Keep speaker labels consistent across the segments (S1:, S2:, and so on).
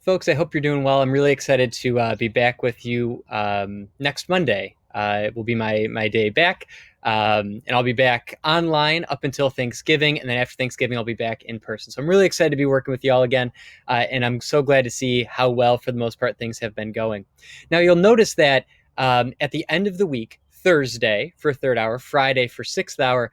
S1: Folks, I hope you're doing well. I'm really excited to be back with you next Monday. It will be my day back, and I'll be back online up until Thanksgiving, and then after Thanksgiving, I'll be back in person. So I'm really excited to be working with you all again, and I'm so glad to see how well, for the most part, things have been going. Now, you'll notice that at the end of the week, Thursday for third hour, Friday for sixth hour,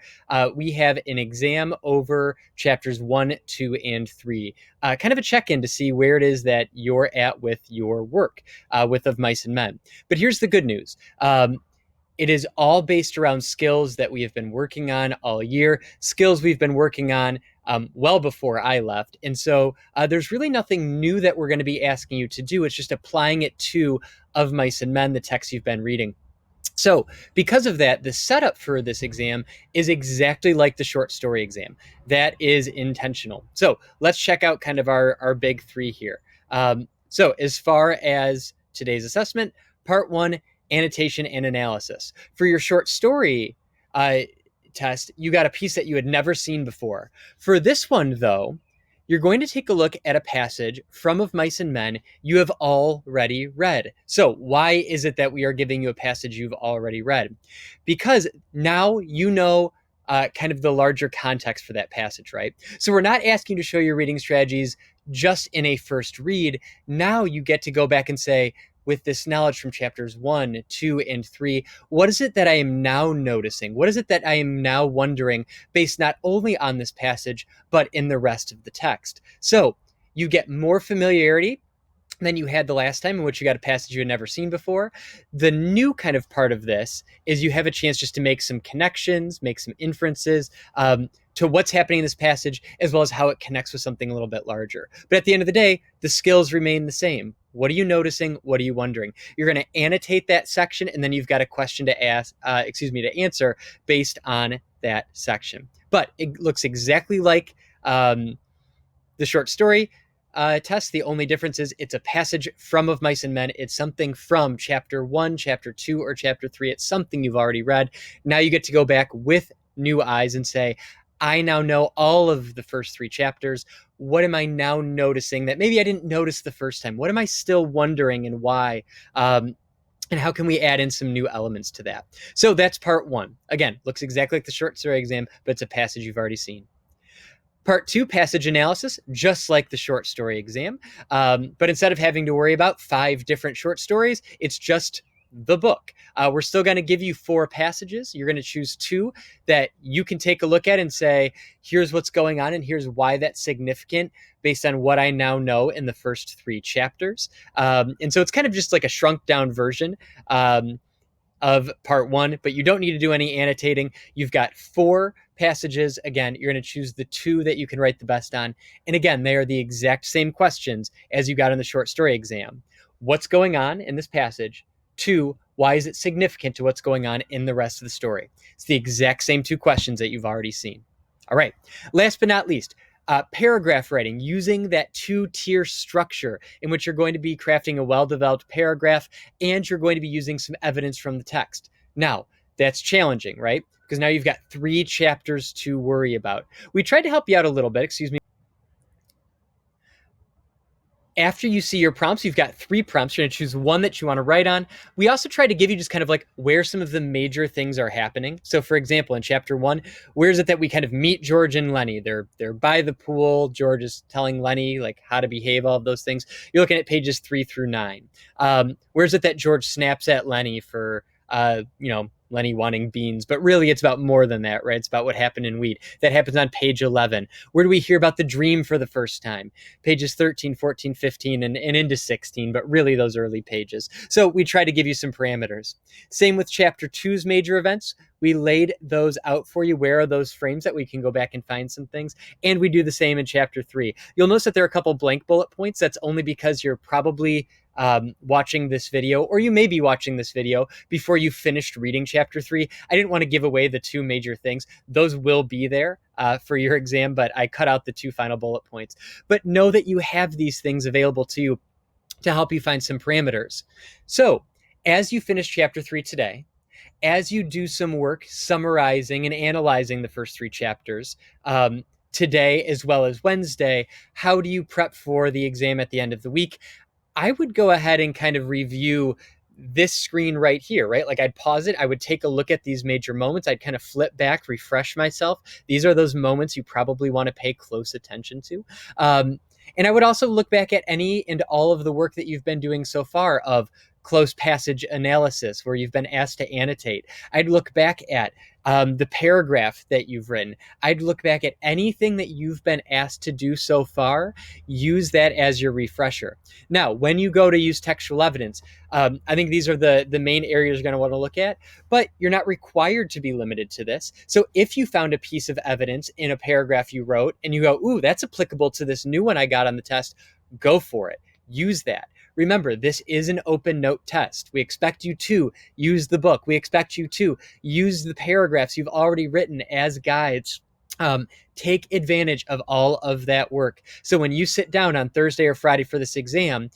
S1: we have an exam over chapters 1, 2, and 3, kind of a check-in to see where it is that you're at with your work with Of Mice and Men. But here's the good news. It is all based around skills that we have been working on all year, skills we've been working on well before I left. And so there's really nothing new that we're going to be asking you to do. It's just applying it to Of Mice and Men, the text you've been reading. So, because of that, the setup for this exam is exactly like the short story exam. That is intentional. So, let's check out kind of our big three here. So, as far as today's assessment, part one, annotation and analysis. For your short story test, you got a piece that you had never seen before. For this one, though, you're going to take a look at a passage from Of Mice and Men you have already read. So, why is it that we are giving you a passage you've already read? Because now you know kind of the larger context for that passage, right? So, we're not asking you to show your reading strategies just in a first read. Now you get to go back and say, with this knowledge from chapters 1, 2, and 3, what is it that I am now noticing? What is it that I am now wondering based not only on this passage, but in the rest of the text? So you get more familiarity than you had the last time, in which you got a passage you had never seen before. The new kind of part of this is you have a chance just to make some connections, make some inferences to what's happening in this passage, as well as how it connects with something a little bit larger. But at the end of the day, the skills remain the same. What are you noticing? What are you wondering? You're going to annotate that section, and then you've got a question to to answer based on that section. But it looks exactly like the short story test. The only difference is it's a passage from Of Mice and Men. It's something from chapter 1, chapter 2, or chapter 3. It's something you've already read. Now you get to go back with new eyes and say, I now know all of the first 3 chapters. What am I now noticing that maybe I didn't notice the first time? What am I still wondering, and why? And how can we add in some new elements to that? So that's part 1. Again, looks exactly like the short story exam, but it's a passage you've already seen. Part 2, passage analysis, just like the short story exam. But instead of having to worry about 5 different short stories, it's just the book. We're still going to give you 4 passages. You're going to choose 2 that you can take a look at and say, here's what's going on and here's why that's significant based on what I now know in the first 3 chapters. And so it's kind of just like a shrunk down version of part 1, but you don't need to do any annotating. You've got 4 passages. Again, you're going to choose the 2 that you can write the best on. And again, they are the exact same questions as you got in the short story exam. What's going on in this passage? 2, why is it significant to what's going on in the rest of the story? It's the exact same 2 questions that you've already seen. All right. Last but not least, paragraph writing, using that 2-tier structure in which you're going to be crafting a well-developed paragraph, and you're going to be using some evidence from the text. Now, that's challenging, right? Because now you've got 3 chapters to worry about. We tried to help you out a little bit, excuse me. After you see your prompts, you've got 3 prompts. You're going to choose one that you want to write on. We also try to give you just kind of like where some of the major things are happening. So, for example, in chapter 1, where is it that we kind of meet George and Lenny? They're by the pool. George is telling Lenny like how to behave, all of those things. You're looking at pages 3 through 9. Where is it that George snaps at Lenny for Lenny wanting beans, but really it's about more than that, right? It's about what happened in Weed. That happens on page 11. Where do we hear about the dream for the first time? Pages 13, 14, 15, and into 16, but really those early pages. So we try to give you some parameters. Same with chapter 2's major events. We laid those out for you. Where are those frames that we can go back and find some things? And we do the same in chapter 3. You'll notice that there are a couple blank bullet points. That's only because you're probably watching this video, or you may be watching this video before you finished reading chapter 3. I didn't want to give away the 2 major things. Those will be there for your exam, but I cut out the 2 final bullet points. But know that you have these things available to you to help you find some parameters. So as you finish chapter 3 today, as you do some work summarizing and analyzing the first 3 chapters, today as well as Wednesday. How do you prep for the exam at the end of the week? I would go ahead and kind of review this screen right here, right? Like I'd pause it. I would take a look at these major moments. I'd kind of flip back, refresh myself. These are those moments you probably want to pay close attention to. And I would also look back at any and all of the work that you've been doing so far of close passage analysis, where you've been asked to annotate. I'd look back at the paragraph that you've written. I'd look back at anything that you've been asked to do so far. Use that as your refresher. Now, when you go to use textual evidence, I think these are the main areas you're going to want to look at, but you're not required to be limited to this. So if you found a piece of evidence in a paragraph you wrote and you go, ooh, that's applicable to this new one I got on the test, go for it. Use that. Remember, this is an open note test. We expect you to use the book. We expect you to use the paragraphs you've already written as guides. Take advantage of all of that work. So when you sit down on Thursday or Friday for this exam,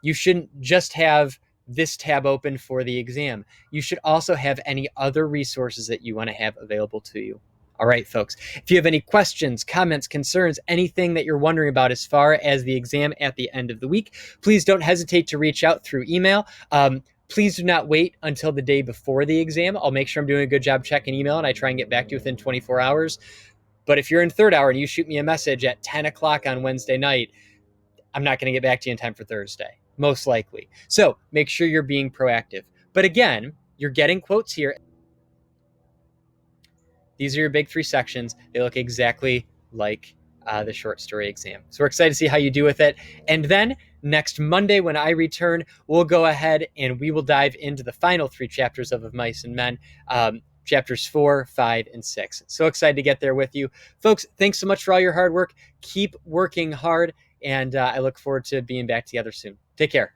S1: you shouldn't just have this tab open for the exam. You should also have any other resources that you want to have available to you. All right, folks, if you have any questions, comments, concerns, anything that you're wondering about as far as the exam at the end of the week, please don't hesitate to reach out through email. Please do not wait until the day before the exam. I'll make sure I'm doing a good job checking email, and I try and get back to you within 24 hours. But if you're in third hour and you shoot me a message at 10 o'clock on Wednesday night, I'm not going to get back to you in time for Thursday, most likely. So make sure you're being proactive. But again, you're getting quotes here. These are your big 3 sections. They look exactly like the short story exam. So we're excited to see how you do with it. And then next Monday, when I return, we'll go ahead and we will dive into the final 3 chapters of Mice and Men, chapters 4, 5, and 6. So excited to get there with you. Folks, thanks so much for all your hard work. Keep working hard, and I look forward to being back together soon. Take care.